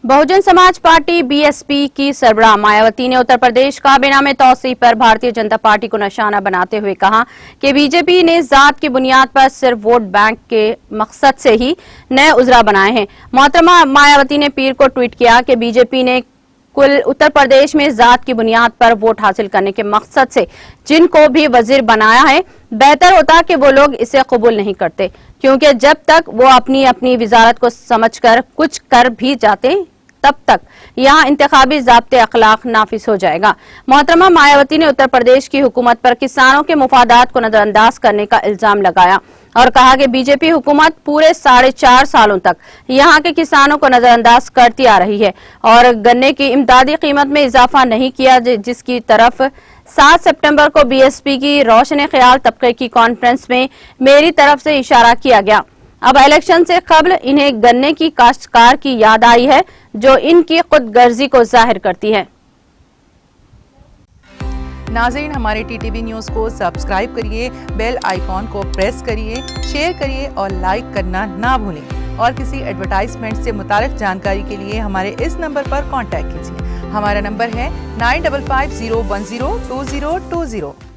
Bahujan Samaj party BSP की सरबराह मायावती ने उत्तर प्रदेश काबीना में तौसीह पर भारतीय जनता पार्टी को निशाना बनाते हुए कहा कि बीजेपी ने जात की बुनियाद पर सिर्फ वोट बैंक के मकसद से ही नए उजरा बनाए हैं। मोहतरमा मायावती ने पीर को ट्वीट किया कि बीजेपी ने कुल उत्तर प्रदेश में जात की बुनियाद पर वोट हासिल करने के मकसद से जिनको भी वजीर बनाया है, बेहतर होता कि वो लोग इसे कबूल नहीं करते, क्योंकि जब तक वो अपनी अपनी वजारत को समझकर कुछ कर भी जाते तब तक यहाँ इंतखाबी ज़ाब्ते अखलाक नाफिज हो जाएगा। मोहतरमा मायावती ने उत्तर प्रदेश की हुकूमत पर किसानों के मुफादात को नजरअंदाज करने का इल्जाम लगाया और कहा कि बीजेपी हुकूमत पूरे 4.5 सालों तक यहाँ के किसानों को नजरअंदाज करती आ रही है और गन्ने की इमदादी कीमत में इजाफा नहीं किया, जिसकी तरफ 7 सितंबर को बीएसपी की रोशन ख्याल तबके की कॉन्फ्रेंस में मेरी तरफ से इशारा किया गया। अब इलेक्शन से कबल इन्हें गन्ने की काश्तकार की याद आई है, जो इनकी खुदगर्जी को जाहिर करती है। नाज़रीन, हमारे टीटीवी न्यूज़ को सब्सक्राइब करिए, बेल आइकॉन को प्रेस करिए, शेयर करिए और लाइक करना ना भूलें। और किसी एडवर्टाइजमेंट से मुताल्लिक़ जानकारी के लिए हमारे इस नंबर पर कांटेक्ट कीजिए। हमारा नंबर है 9550102020।